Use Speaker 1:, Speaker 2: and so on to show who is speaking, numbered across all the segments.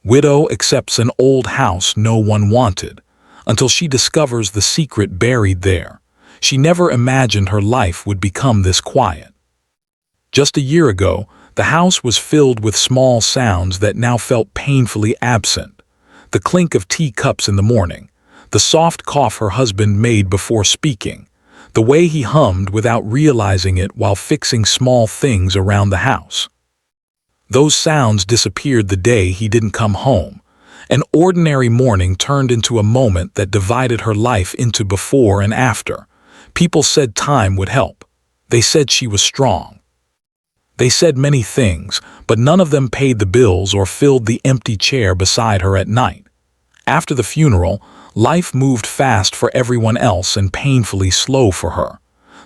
Speaker 1: Widow accepts an old house no one wanted, until she discovers the secret buried there. She never imagined her life would become this quiet. Just a year ago, the house was filled with small sounds that now felt painfully absent. The clink of teacups in the morning, the soft cough her husband made before speaking, the way he hummed without realizing it while fixing small things around the house. Those sounds disappeared the day he didn't come home. An ordinary morning turned into a moment that divided her life into before and after. People said time would help. They said she was strong. They said many things, but none of them paid the bills or filled the empty chair beside her at night. After the funeral, life moved fast for everyone else and painfully slow for her.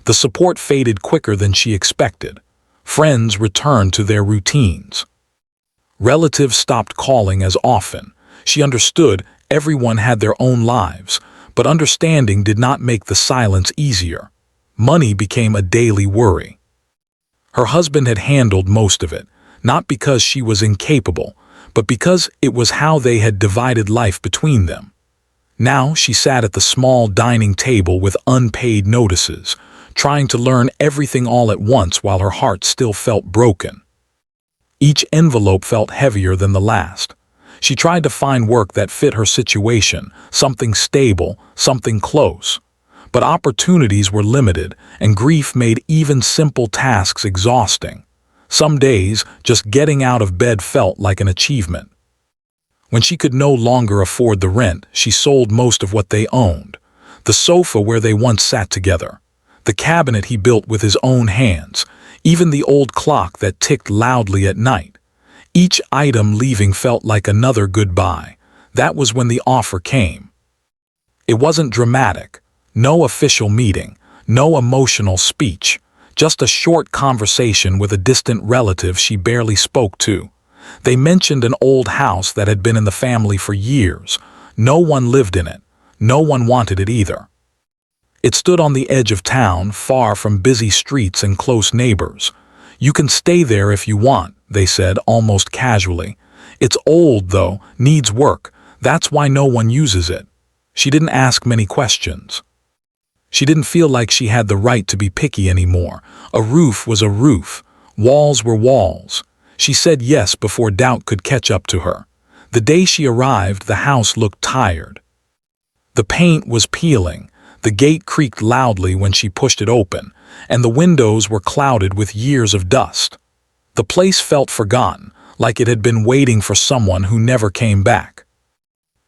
Speaker 1: The support faded quicker than she expected. Friends returned to their routines. Relatives stopped calling as often. She understood everyone had their own lives, but understanding did not make the silence easier. Money became a daily worry. Her husband had handled most of it, not because she was incapable, but because it was how they had divided life between them. Now she sat at the small dining table with unpaid notices, trying to learn everything all at once while her heart still felt broken. Each envelope felt heavier than the last. She tried to find work that fit her situation, something stable, something close. But opportunities were limited, and grief made even simple tasks exhausting. Some days, just getting out of bed felt like an achievement. When she could no longer afford the rent, she sold most of what they owned. The sofa where they once sat together, the cabinet he built with his own hands, even the old clock that ticked loudly at night. Each item leaving felt like another goodbye. That was when the offer came. It wasn't dramatic. No official meeting, no emotional speech, just a short conversation with a distant relative she barely spoke to. They mentioned an old house that had been in the family for years. No one lived in it. No one wanted it either. It stood on the edge of town, far from busy streets and close neighbors. "You can stay there if you want," they said almost casually. "It's old, though, needs work. That's why no one uses it." She didn't ask many questions. She didn't feel like she had the right to be picky anymore. A roof was a roof. Walls were walls. She said yes before doubt could catch up to her. The day she arrived, the house looked tired. The paint was peeling. The gate creaked loudly when she pushed it open, and the windows were clouded with years of dust. The place felt forgotten, like it had been waiting for someone who never came back.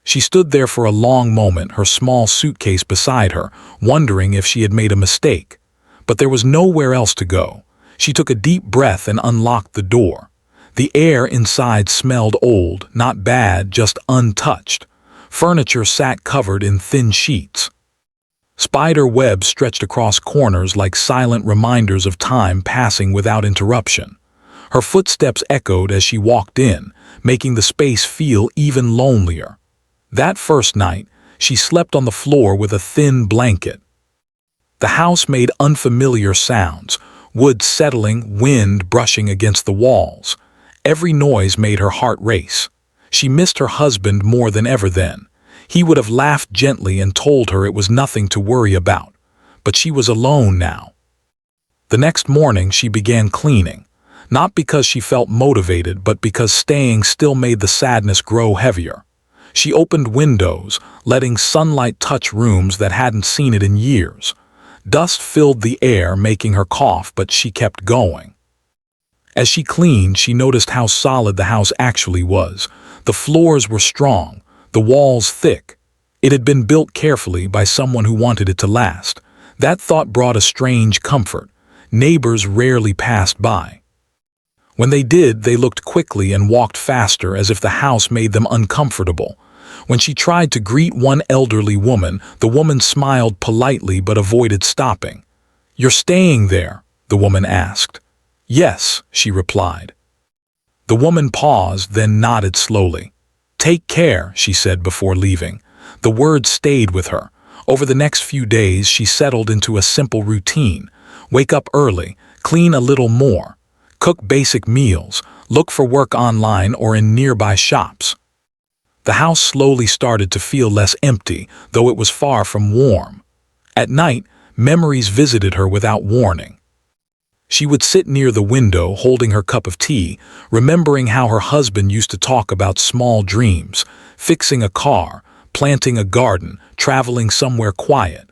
Speaker 1: She stood there for a long moment, her small suitcase beside her, wondering if she had made a mistake. But there was nowhere else to go. She took a deep breath and unlocked the door. The air inside smelled old, not bad, just untouched. Furniture sat covered in thin sheets. Spider webs stretched across corners like silent reminders of time passing without interruption. Her footsteps echoed as she walked in, making the space feel even lonelier. That first night, she slept on the floor with a thin blanket. The house made unfamiliar sounds, wood settling, wind brushing against the walls. Every noise made her heart race. She missed her husband more than ever then. He would have laughed gently and told her it was nothing to worry about. But she was alone now. The next morning she began cleaning, not because she felt motivated, but because staying still made the sadness grow heavier. She opened windows, letting sunlight touch rooms that hadn't seen it in years. Dust filled the air, making her cough, but she kept going. As she cleaned, she noticed how solid the house actually was. The floors were strong, the walls thick. It had been built carefully by someone who wanted it to last. That thought brought a strange comfort. Neighbors rarely passed by. When they did, they looked quickly and walked faster, as if the house made them uncomfortable. When she tried to greet one elderly woman, the woman smiled politely but avoided stopping. "You're staying there?" the woman asked. "Yes," she replied. The woman paused, then nodded slowly. "Take care," she said before leaving. The words stayed with her. Over the next few days, she settled into a simple routine. Wake up early, clean a little more, cook basic meals, look for work online or in nearby shops. The house slowly started to feel less empty, though it was far from warm. At night, memories visited her without warning. She would sit near the window holding her cup of tea, remembering how her husband used to talk about small dreams, fixing a car, planting a garden, traveling somewhere quiet.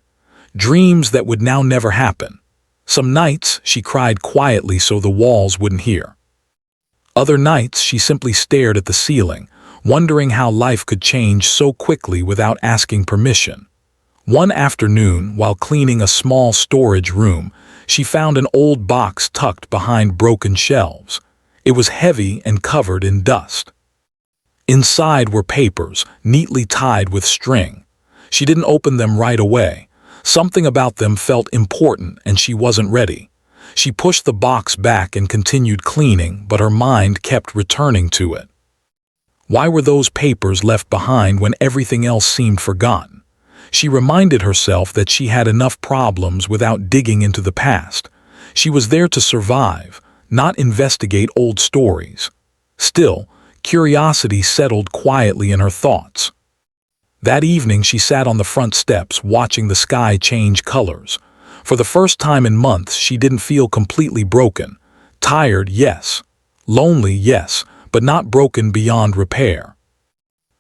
Speaker 1: Dreams that would now never happen. Some nights she cried quietly so the walls wouldn't hear. Other nights she simply stared at the ceiling, wondering how life could change so quickly without asking permission. One afternoon, while cleaning a small storage room, she found an old box tucked behind broken shelves. It was heavy and covered in dust. Inside were papers, neatly tied with string. She didn't open them right away. Something about them felt important and she wasn't ready. She pushed the box back and continued cleaning, but her mind kept returning to it. Why were those papers left behind when everything else seemed forgotten? She reminded herself that she had enough problems without digging into the past. She was there to survive, not investigate old stories. Still, curiosity settled quietly in her thoughts. That evening she sat on the front steps watching the sky change colors. For the first time in months she didn't feel completely broken. Tired, yes. Lonely, yes, but not broken beyond repair.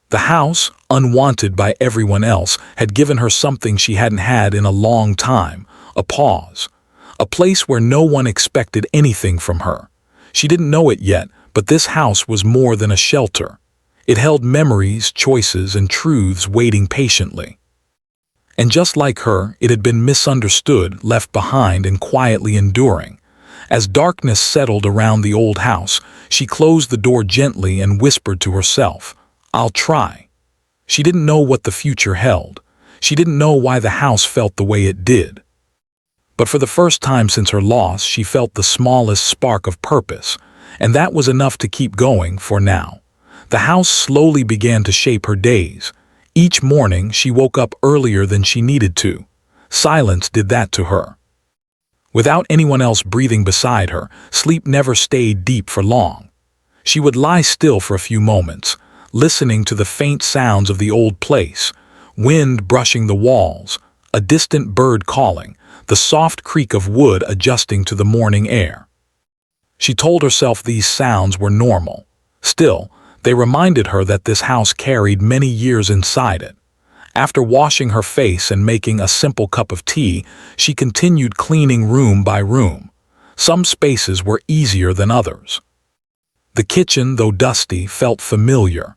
Speaker 1: The house, unwanted by everyone else, had given her something she hadn't had in a long time, a pause. A place where no one expected anything from her. She didn't know it yet, but this house was more than a shelter. It held memories, choices, and truths waiting patiently. And just like her, it had been misunderstood, left behind, and quietly enduring. As darkness settled around the old house, she closed the door gently and whispered to herself, "I'll try." She didn't know what the future held. She didn't know why the house felt the way it did. But for the first time since her loss, she felt the smallest spark of purpose, and that was enough to keep going for now. The house slowly began to shape her days. Each morning she woke up earlier than she needed to. Silence did that to her. Without anyone else breathing beside her, sleep never stayed deep for long. She would lie still for a few moments, listening to the faint sounds of the old place, wind brushing the walls, a distant bird calling, the soft creak of wood adjusting to the morning air. She told herself these sounds were normal. Still, they reminded her that this house carried many years inside it. After washing her face and making a simple cup of tea, she continued cleaning room by room. Some spaces were easier than others. The kitchen, though dusty, felt familiar.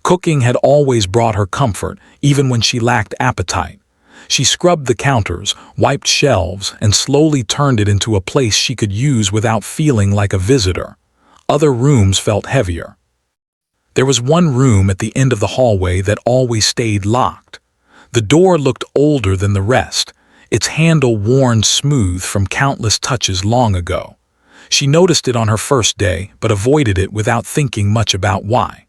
Speaker 1: Cooking had always brought her comfort, even when she lacked appetite. She scrubbed the counters, wiped shelves, and slowly turned it into a place she could use without feeling like a visitor. Other rooms felt heavier. There was one room at the end of the hallway that always stayed locked. The door looked older than the rest, its handle worn smooth from countless touches long ago. She noticed it on her first day, but avoided it without thinking much about why.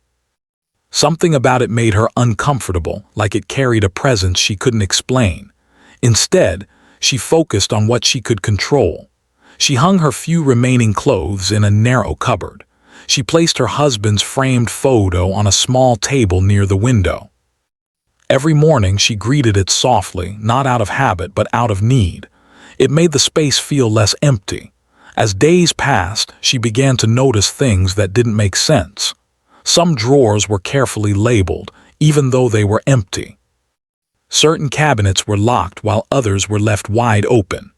Speaker 1: Something about it made her uncomfortable, like it carried a presence she couldn't explain. Instead, she focused on what she could control. She hung her few remaining clothes in a narrow cupboard. She placed her husband's framed photo on a small table near the window. Every morning she greeted it softly, not out of habit but out of need. It made the space feel less empty. As days passed, she began to notice things that didn't make sense. Some drawers were carefully labeled, even though they were empty. Certain cabinets were locked while others were left wide open.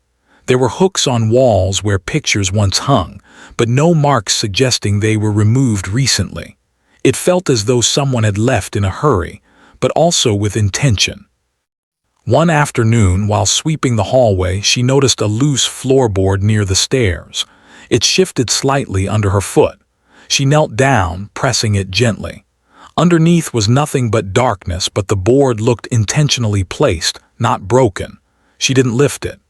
Speaker 1: There were hooks on walls where pictures once hung, but no marks suggesting they were removed recently. It felt as though someone had left in a hurry, but also with intention. One afternoon, while sweeping the hallway, she noticed a loose floorboard near the stairs. It shifted slightly under her foot. She knelt down, pressing it gently. Underneath was nothing but darkness, but the board looked intentionally placed, not broken. She didn't lift it.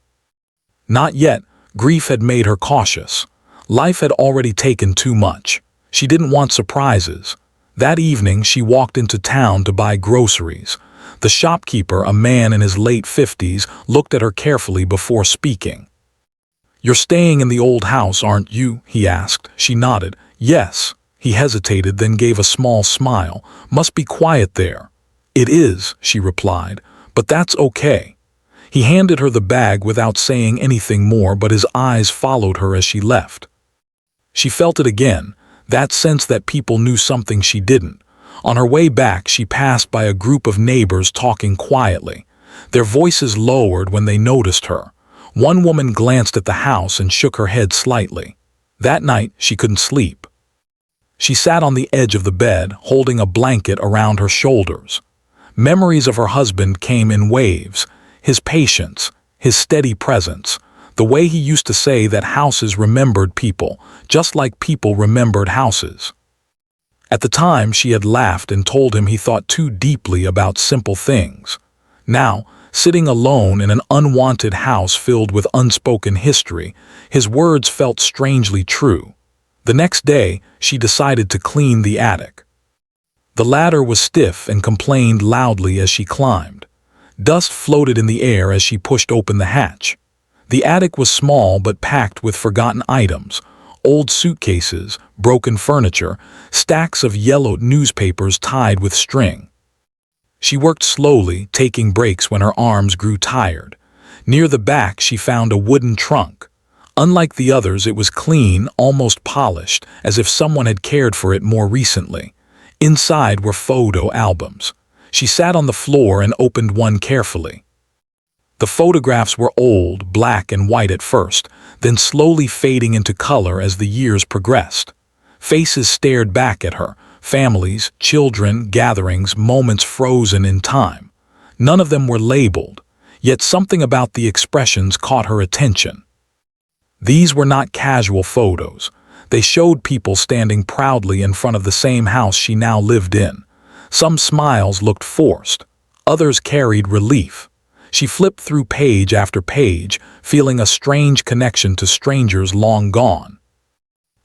Speaker 1: Not yet. Grief had made her cautious. Life had already taken too much. She didn't want surprises. That evening she walked into town to buy groceries. The shopkeeper, a man in his late 50s, looked at her carefully before speaking. "You're staying in the old house, aren't you?" he asked. She nodded. "Yes," He hesitated, then gave a small smile. "Must be quiet there." "It is," she replied, "but that's okay." He handed her the bag without saying anything more, but his eyes followed her as she left. She felt it again, that sense that people knew something she didn't. On her way back, she passed by a group of neighbors talking quietly. Their voices lowered when they noticed her. One woman glanced at the house and shook her head slightly. That night, she couldn't sleep. She sat on the edge of the bed, holding a blanket around her shoulders. Memories of her husband came in waves. His patience, his steady presence, the way he used to say that houses remembered people, just like people remembered houses. At the time, she had laughed and told him he thought too deeply about simple things. Now, sitting alone in an unwanted house filled with unspoken history, his words felt strangely true. The next day, she decided to clean the attic. The ladder was stiff and complained loudly as she climbed. Dust floated in the air as she pushed open the hatch. The attic was small but packed with forgotten items, old suitcases, broken furniture, stacks of yellowed newspapers tied with string. She worked slowly, taking breaks when her arms grew tired. Near the back, she found a wooden trunk. Unlike the others, it was clean, almost polished, as if someone had cared for it more recently. Inside were photo albums. She sat on the floor and opened one carefully. The photographs were old, black and white at first, then slowly fading into color as the years progressed. Faces stared back at her, families, children, gatherings, moments frozen in time. None of them were labeled, yet something about the expressions caught her attention. These were not casual photos. They showed people standing proudly in front of the same house she now lived in. Some smiles looked forced, others carried relief. She flipped through page after page, feeling a strange connection to strangers long gone.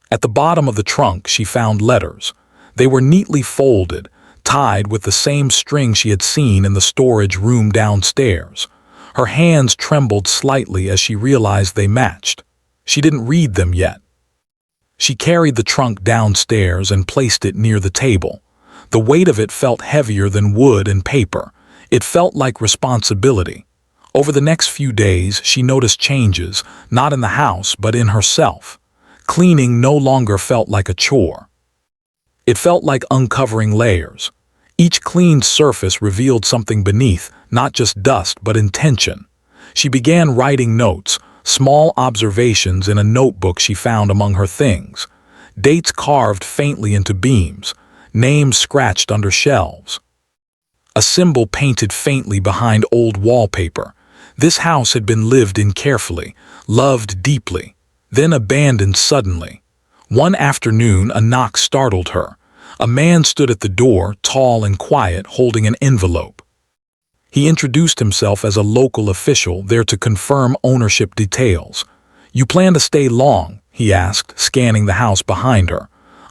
Speaker 1: At the bottom of the trunk, she found letters. They were neatly folded, tied with the same string she had seen in the storage room downstairs. Her hands trembled slightly as she realized they matched. She didn't read them yet. She carried the trunk downstairs and placed it near the table. The weight of it felt heavier than wood and paper. It felt like responsibility. Over the next few days, she noticed changes, not in the house, but in herself. Cleaning no longer felt like a chore. It felt like uncovering layers. Each cleaned surface revealed something beneath, not just dust, but intention. She began writing notes, small observations in a notebook she found among her things. Dates carved faintly into beams, names scratched under shelves. A symbol painted faintly behind old wallpaper. This house had been lived in carefully, loved deeply, then abandoned suddenly. One afternoon, a knock startled her. A man stood at the door, tall and quiet, holding an envelope. He introduced himself as a local official there to confirm ownership details. "You plan to stay long?" he asked, scanning the house behind her.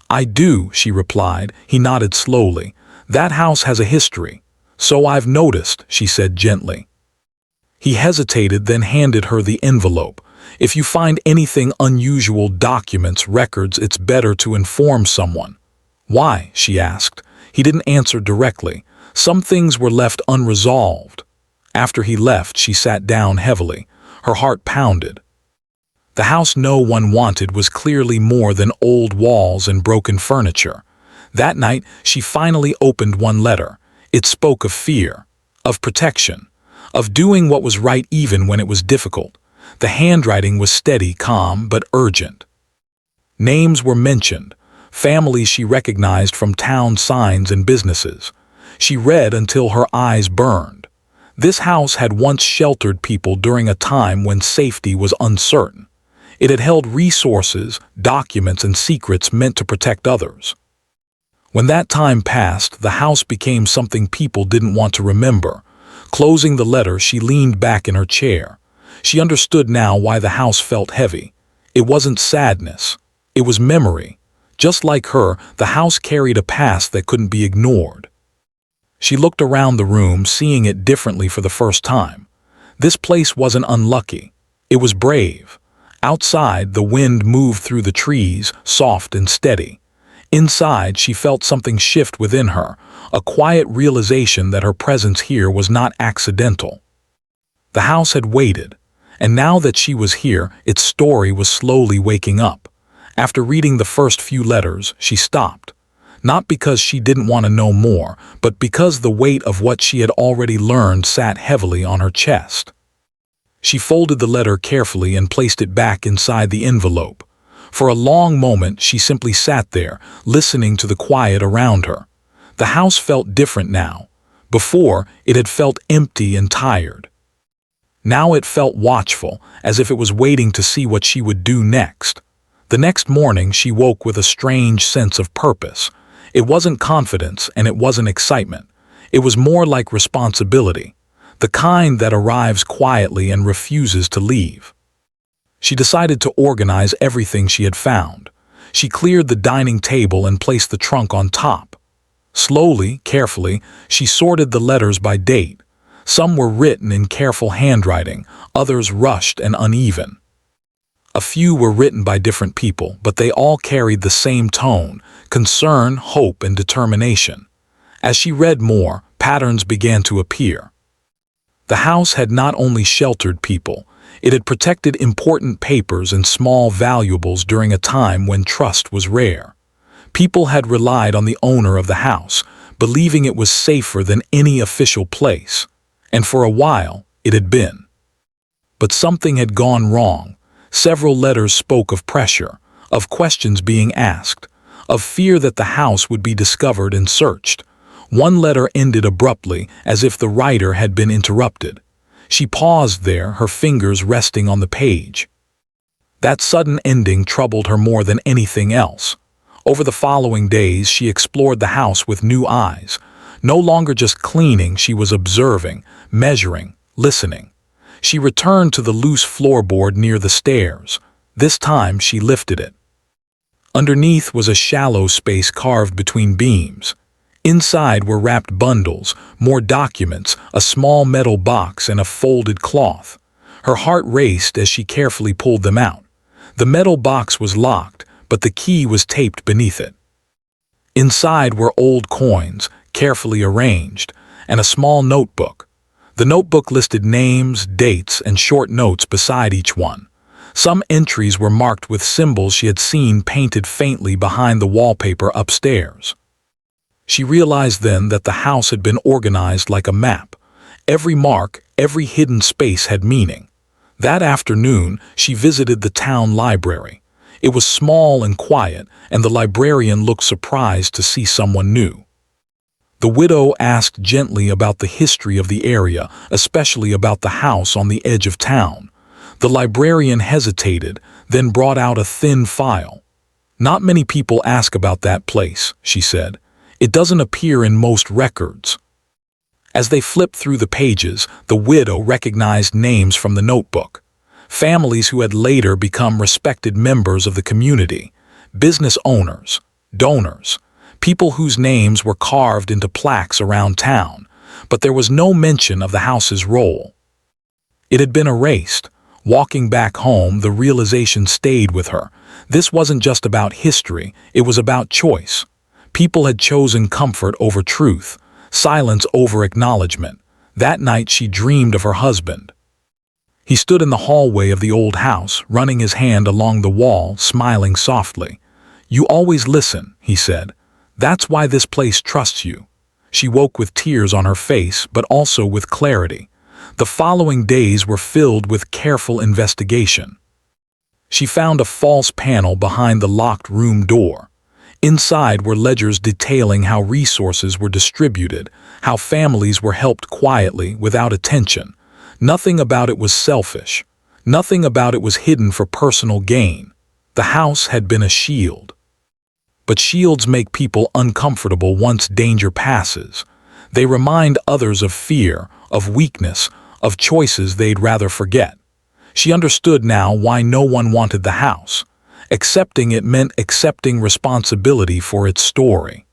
Speaker 1: "I do," she replied. He nodded slowly. "That house has a history." "So I've noticed," she said gently. He hesitated, then handed her the envelope. "If you find anything unusual, documents, records, it's better to inform someone." "Why?" she asked. He didn't answer directly. Some things were left unresolved. After he left, she sat down heavily. Her heart pounded. The house no one wanted was clearly more than old walls and broken furniture. That night, she finally opened one letter. It spoke of fear, of protection, of doing what was right even when it was difficult. The handwriting was steady, calm, but urgent. Names were mentioned, families she recognized from town signs and businesses. She read until her eyes burned. This house had once sheltered people during a time when safety was uncertain. It had held resources, documents, and secrets meant to protect others. When that time passed, the house became something people didn't want to remember. Closing the letter, she leaned back in her chair. She understood now why the house felt heavy. It wasn't sadness. It was memory. Just like her, the house carried a past that couldn't be ignored. She looked around the room, seeing it differently for the first time. This place wasn't unlucky. It was brave. Outside, the wind moved through the trees, soft and steady. Inside, she felt something shift within her, a quiet realization that her presence here was not accidental. The house had waited, and now that she was here, its story was slowly waking up. After reading the first few letters, she stopped. Not because she didn't want to know more, but because the weight of what she had already learned sat heavily on her chest. She folded the letter carefully and placed it back inside the envelope. For a long moment, she simply sat there, listening to the quiet around her. The house felt different now. Before, it had felt empty and tired. Now it felt watchful, as if it was waiting to see what she would do next. The next morning, she woke with a strange sense of purpose. It wasn't confidence and it wasn't excitement. It was more like responsibility, the kind that arrives quietly and refuses to leave. She decided to organize everything she had found. She cleared the dining table and placed the trunk on top. Slowly, carefully, she sorted the letters by date. Some were written in careful handwriting, others rushed and uneven. A few were written by different people, but they all carried the same tone: concern, hope, and determination. As she read more, patterns began to appear. The house had not only sheltered people, it had protected important papers and small valuables during a time when trust was rare. People had relied on the owner of the house, believing it was safer than any official place. And for a while, it had been. But something had gone wrong. Several letters spoke of pressure, of questions being asked, of fear that the house would be discovered and searched. One letter ended abruptly, as if the writer had been interrupted. She paused there, her fingers resting on the page. That sudden ending troubled her more than anything else. Over the following days, she explored the house with new eyes. No longer just cleaning, she was observing, measuring, listening. She returned to the loose floorboard near the stairs. This time she lifted it. Underneath was a shallow space carved between beams. Inside were wrapped bundles, more documents, a small metal box, and a folded cloth. Her heart raced as she carefully pulled them out. The metal box was locked, but the key was taped beneath it. Inside were old coins, carefully arranged, and a small notebook. The notebook listed names, dates, and short notes beside each one. Some entries were marked with symbols she had seen painted faintly behind the wallpaper upstairs. She realized then that the house had been organized like a map. Every mark, every hidden space had meaning. That afternoon, she visited the town library. It was small and quiet, and the librarian looked surprised to see someone new. The widow asked gently about the history of the area, especially about the house on the edge of town. The librarian hesitated, then brought out a thin file. "Not many people ask about that place," she said. "It doesn't appear in most records." As they flipped through the pages, the widow recognized names from the notebook. Families who had later become respected members of the community, business owners, donors, people whose names were carved into plaques around town, but there was no mention of the house's role. It had been erased. Walking back home, the realization stayed with her. This wasn't just about history, it was about choice. People had chosen comfort over truth, silence over acknowledgement. That night she dreamed of her husband. He stood in the hallway of the old house, running his hand along the wall, smiling softly. "You always listen," he said. "That's why this place trusts you." She woke with tears on her face, but also with clarity. The following days were filled with careful investigation. She found a false panel behind the locked room door. Inside were ledgers detailing how resources were distributed, how families were helped quietly, without attention. Nothing about it was selfish. Nothing about it was hidden for personal gain. The house had been a shield. But shields make people uncomfortable once danger passes. They remind others of fear, of weakness, of choices they'd rather forget. She understood now why no one wanted the house. Accepting it meant accepting responsibility for its story.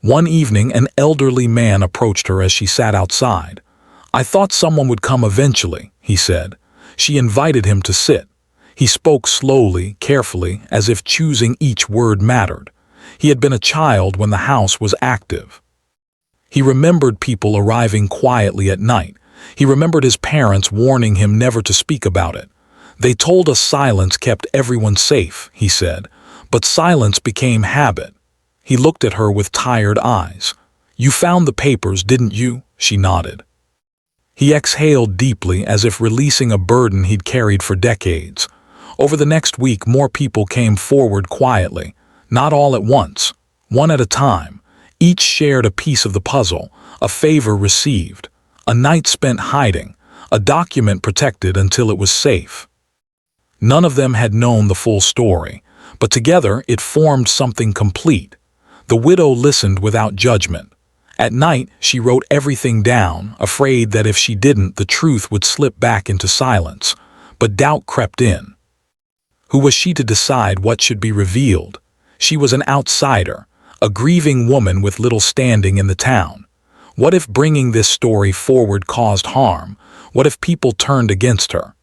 Speaker 1: One evening, an elderly man approached her as she sat outside. "I thought someone would come eventually," he said. She invited him to sit. He spoke slowly, carefully, as if choosing each word mattered. He had been a child when the house was active. He remembered people arriving quietly at night. He remembered his parents warning him never to speak about it. They told us silence kept everyone safe, he said, but silence became habit. He looked at her with tired eyes. You found the papers, didn't you? She nodded. He exhaled deeply as if releasing a burden he'd carried for decades. Over the next week, more people came forward quietly, not all at once, one at a time. Each shared a piece of the puzzle, a favor received, a night spent hiding, a document protected until it was safe. None of them had known the full story, but together it formed something complete. The widow listened without judgment. At night, she wrote everything down, afraid that if she didn't, the truth would slip back into silence. But doubt crept in. Who was she to decide what should be revealed? She was an outsider, a grieving woman with little standing in the town. What if bringing this story forward caused harm? What if people turned against her?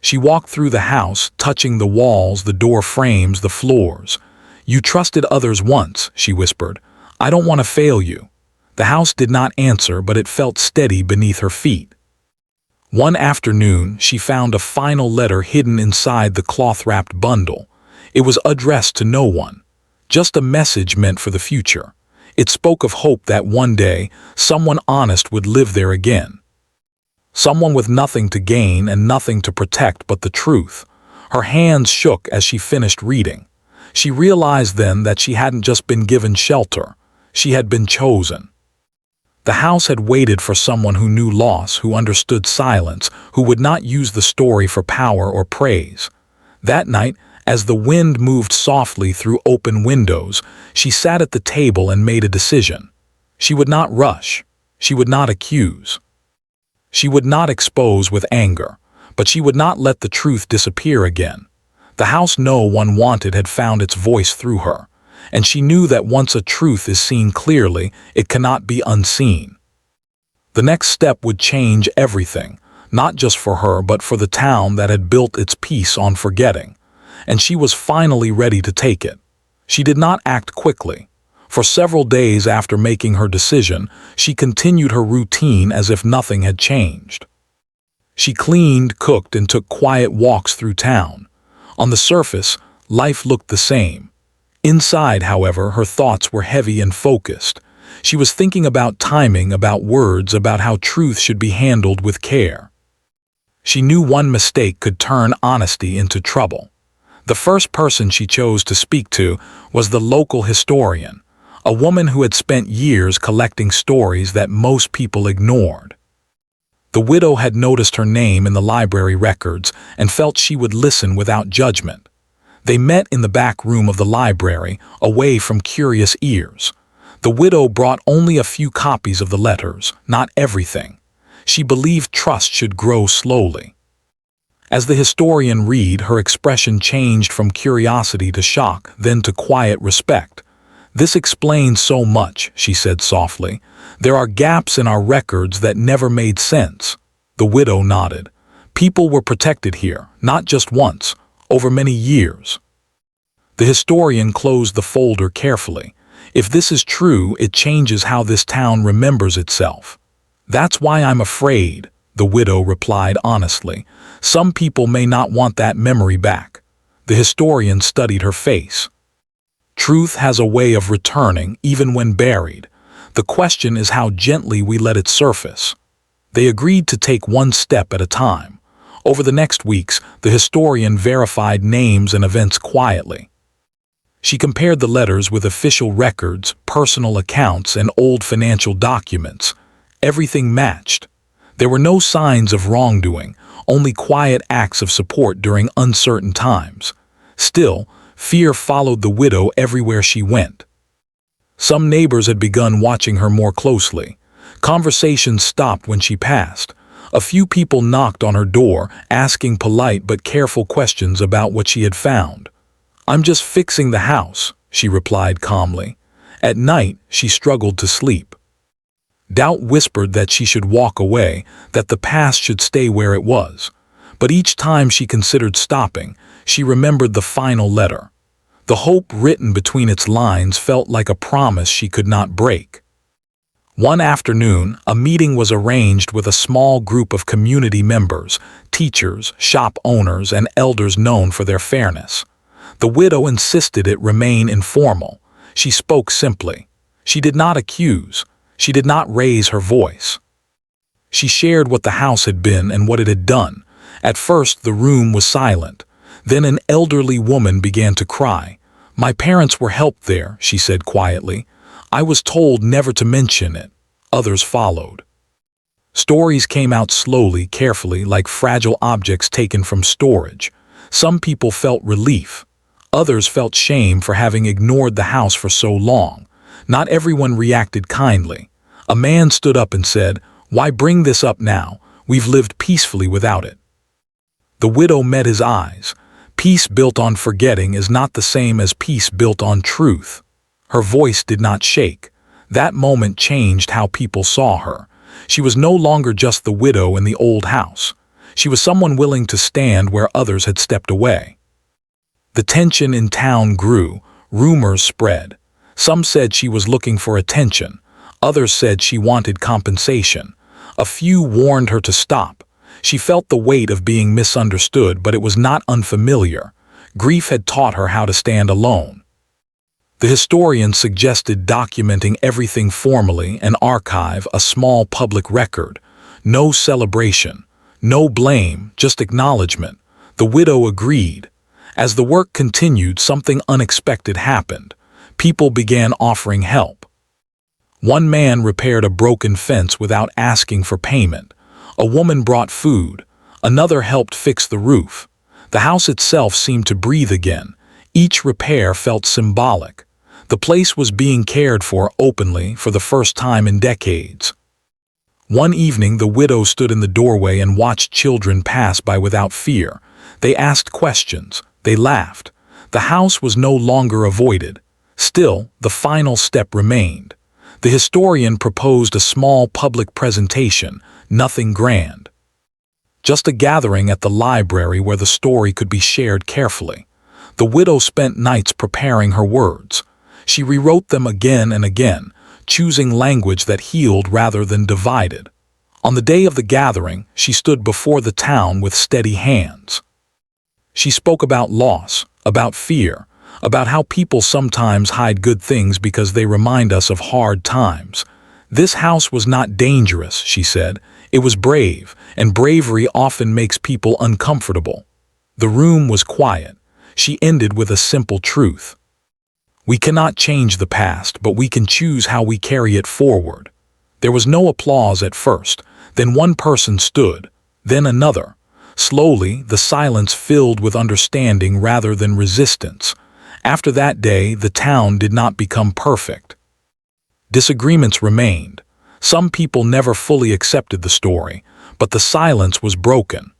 Speaker 1: She walked through the house, touching the walls, the door frames, the floors. You trusted others once, she whispered. I don't want to fail you. The house did not answer, but it felt steady beneath her feet. One afternoon, she found a final letter hidden inside the cloth-wrapped bundle. It was addressed to no one, just a message meant for the future. It spoke of hope that one day, someone honest would live there again. Someone with nothing to gain and nothing to protect but the truth. Her hands shook as she finished reading. She realized then that she hadn't just been given shelter, she had been chosen. The house had waited for someone who knew loss, who understood silence, who would not use the story for power or praise. That night, as the wind moved softly through open windows, she sat at the table and made a decision. She would not rush. She would not accuse. She would not expose with anger, but she would not let the truth disappear again. The house no one wanted had found its voice through her, and she knew that once a truth is seen clearly, it cannot be unseen. The next step would change everything, not just for her but for the town that had built its peace on forgetting. And she was finally ready to take it. She did not act quickly. For several days after making her decision, she continued her routine as if nothing had changed. She cleaned, cooked, and took quiet walks through town. On the surface, life looked the same. Inside, however, her thoughts were heavy and focused. She was thinking about timing, about words, about how truth should be handled with care. She knew one mistake could turn honesty into trouble. The first person she chose to speak to was the local historian, a woman who had spent years collecting stories that most people ignored. The widow had noticed her name in the library records and felt she would listen without judgment. They met in the back room of the library, away from curious ears. The widow brought only a few copies of the letters, not everything. She believed trust should grow slowly. As the historian read, her expression changed from curiosity to shock, then to quiet respect. This explains so much, she said softly. There are gaps in our records that never made sense. The widow nodded. People were protected here, not just once, over many years. The historian closed the folder carefully. If this is true, it changes how this town remembers itself. That's why I'm afraid, the widow replied honestly. Some people may not want that memory back. The historian studied her face. Truth has a way of returning, even when buried. The question is how gently we let it surface. They agreed to take one step at a time. Over the next weeks, the historian verified names and events quietly. She compared the letters with official records, personal accounts, and old financial documents. Everything matched. There were no signs of wrongdoing, only quiet acts of support during uncertain times. Still, fear followed the widow everywhere she went. Some neighbors had begun watching her more closely. Conversations stopped when she passed. A few people knocked on her door, asking polite but careful questions about what she had found. I'm just fixing the house, she replied calmly. At night, she struggled to sleep. Doubt whispered that she should walk away, that the past should stay where it was. But each time she considered stopping, she remembered the final letter. The hope written between its lines felt like a promise she could not break. One afternoon, a meeting was arranged with a small group of community members, teachers, shop owners, and elders known for their fairness. The widow insisted it remain informal. She spoke simply. She did not accuse. She did not raise her voice. She shared what the house had been and what it had done. At first, the room was silent. Then an elderly woman began to cry. "My parents were helped there," she said quietly. "I was told never to mention it." Others followed. Stories came out slowly, carefully, like fragile objects taken from storage. Some people felt relief. Others felt shame for having ignored the house for so long. Not everyone reacted kindly. A man stood up and said, "Why bring this up now? We've lived peacefully without it." The widow met his eyes. Peace built on forgetting is not the same as peace built on truth. Her voice did not shake. That moment changed how people saw her. She was no longer just the widow in the old house. She was someone willing to stand where others had stepped away. The tension in town grew. Rumors spread. Some said she was looking for attention. Others said she wanted compensation. A few warned her to stop. She felt the weight of being misunderstood, but it was not unfamiliar. Grief had taught her how to stand alone. The historian suggested documenting everything formally, an archive, a small public record. No celebration, no blame, just acknowledgement. The widow agreed. As the work continued, something unexpected happened. People began offering help. One man repaired a broken fence without asking for payment. A woman brought food. Another helped fix the roof. The house itself seemed to breathe again. Each repair felt symbolic. The place was being cared for openly for the first time in decades. One evening, the widow stood in the doorway and watched children pass by without fear. They asked questions. They laughed. The house was no longer avoided. Still, the final step remained. The historian proposed a small public presentation, nothing grand. Just a gathering at the library where the story could be shared carefully. The widow spent nights preparing her words. She rewrote them again and again, choosing language that healed rather than divided. On the day of the gathering, she stood before the town with steady hands. She spoke about loss, about fear, about how people sometimes hide good things because they remind us of hard times. This house was not dangerous, she said. It was brave, and bravery often makes people uncomfortable. The room was quiet. She ended with a simple truth. We cannot change the past, but we can choose how we carry it forward. There was no applause at first. Then one person stood, then another. Slowly, the silence filled with understanding rather than resistance. After that day, the town did not become perfect. Disagreements remained. Some people never fully accepted the story, but the silence was broken.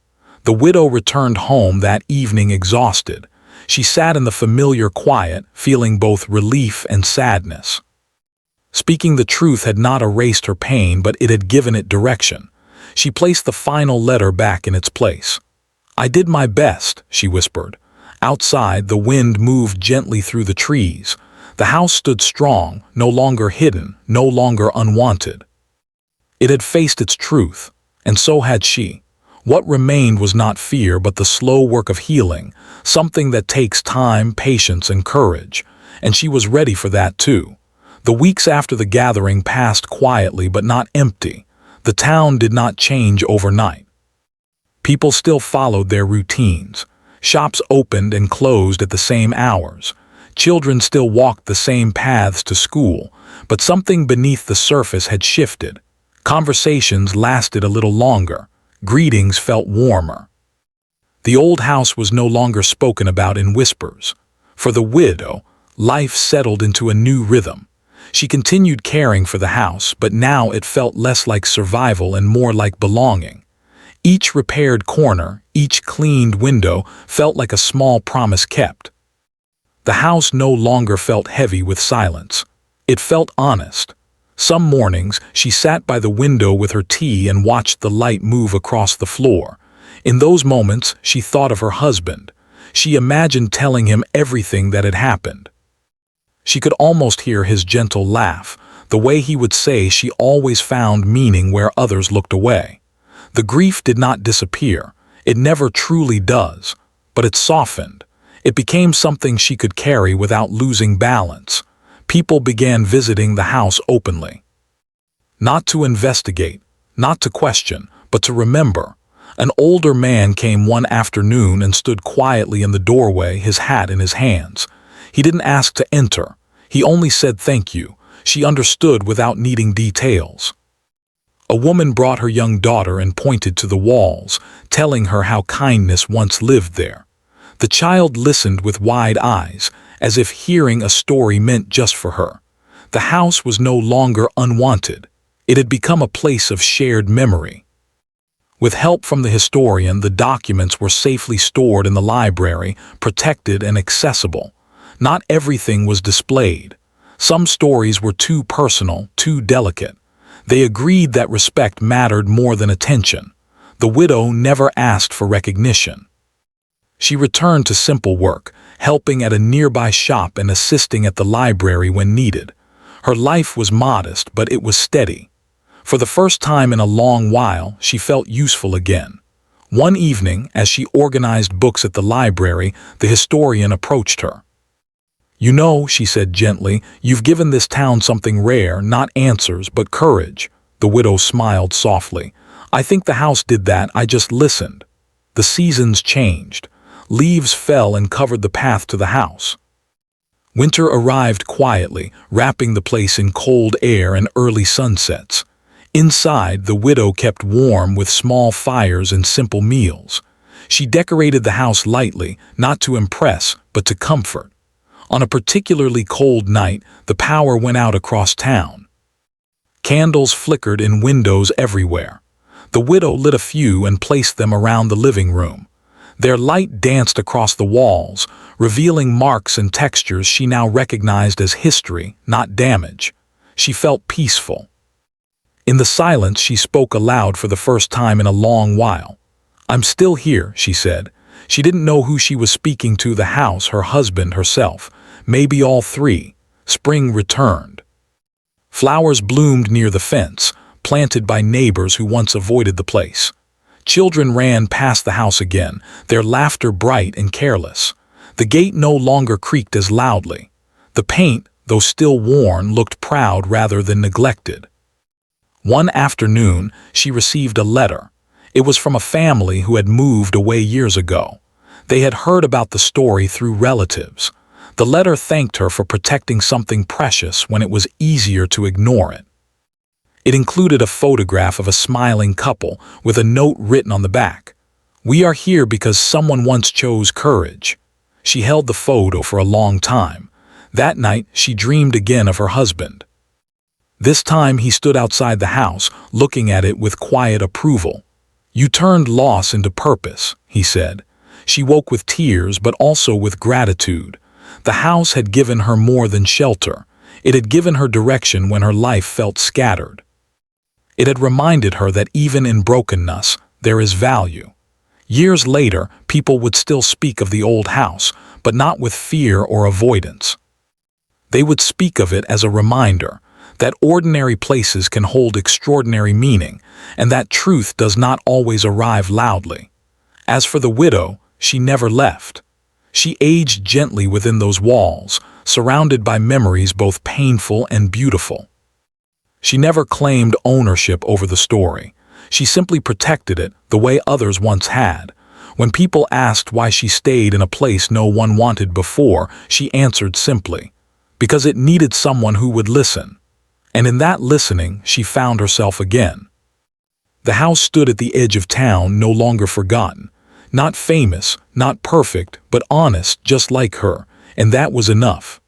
Speaker 1: The widow returned home that evening exhausted. She sat in the familiar quiet, feeling both relief and sadness. Speaking the truth had not erased her pain, but it had given it direction. She placed the final letter back in its place. "I did my best," she whispered. Outside, the wind moved gently through the trees. The house stood strong, no longer hidden, no longer unwanted. It had faced its truth, and so had she. What remained was not fear, but the slow work of healing, something that takes time, patience, and courage. And she was ready for that too. The weeks after the gathering passed quietly but not empty. The town did not change overnight. People still followed their routines. Shops opened and closed at the same hours. Children still walked the same paths to school, but something beneath the surface had shifted. Conversations lasted a little longer. Greetings felt warmer. The old house was no longer spoken about in whispers. For the widow, life settled into a new rhythm. She continued caring for the house, but now it felt less like survival and more like belonging. Each repaired corner, each cleaned window felt like a small promise kept. The house no longer felt heavy with silence. It felt honest. Some mornings, she sat by the window with her tea and watched the light move across the floor. In those moments, she thought of her husband. She imagined telling him everything that had happened. She could almost hear his gentle laugh, the way he would say she always found meaning where others looked away. The grief did not disappear. It never truly does. But it softened. It became something she could carry without losing balance. People began visiting the house openly. Not to investigate, not to question, but to remember. An older man came one afternoon and stood quietly in the doorway, his hat in his hands. He didn't ask to enter. He only said thank you. She understood without needing details. A woman brought her young daughter and pointed to the walls, telling her how kindness once lived there. The child listened with wide eyes, as if hearing a story meant just for her. The house was no longer unwanted. It had become a place of shared memory. With help from the historian, the documents were safely stored in the library, protected and accessible. Not everything was displayed. Some stories were too personal, too delicate. They agreed that respect mattered more than attention. The widow never asked for recognition. She returned to simple work, helping at a nearby shop and assisting at the library when needed. Her life was modest, but it was steady. For the first time in a long while, she felt useful again. One evening, as she organized books at the library, the historian approached her. "You know," she said gently, "you've given this town something rare, not answers, but courage." The widow smiled softly. "I think the house did that, I just listened." The seasons changed. Leaves fell and covered the path to the house. Winter arrived quietly, wrapping the place in cold air and early sunsets. Inside, the widow kept warm with small fires and simple meals. She decorated the house lightly, not to impress, but to comfort. On a particularly cold night, the power went out across town. Candles flickered in windows everywhere. The widow lit a few and placed them around the living room. Their light danced across the walls, revealing marks and textures she now recognized as history, not damage. She felt peaceful. In the silence, she spoke aloud for the first time in a long while. "I'm still here," she said. She didn't know who she was speaking to, the house, her husband, herself. Maybe all three. Spring returned. Flowers bloomed near the fence, planted by neighbors who once avoided the place. Children ran past the house again, their laughter bright and careless. The gate no longer creaked as loudly. The paint, though still worn, looked proud rather than neglected. One afternoon, she received a letter. It was from a family who had moved away years ago. They had heard about the story through relatives. The letter thanked her for protecting something precious when it was easier to ignore it. It included a photograph of a smiling couple with a note written on the back. "We are here because someone once chose courage." She held the photo for a long time. That night, she dreamed again of her husband. This time, he stood outside the house, looking at it with quiet approval. "You turned loss into purpose," he said. She woke with tears, but also with gratitude. The house had given her more than shelter. It had given her direction when her life felt scattered. It had reminded her that even in brokenness, there is value. Years later, people would still speak of the old house, but not with fear or avoidance. They would speak of it as a reminder that ordinary places can hold extraordinary meaning, and that truth does not always arrive loudly. As for the widow, she never left. She aged gently within those walls, surrounded by memories both painful and beautiful. She never claimed ownership over the story. She simply protected it the way others once had. When people asked why she stayed in a place no one wanted before, she answered simply, because it needed someone who would listen. And in that listening, she found herself again. The house stood at the edge of town, no longer forgotten. Not famous, not perfect, but honest, just like her, and that was enough.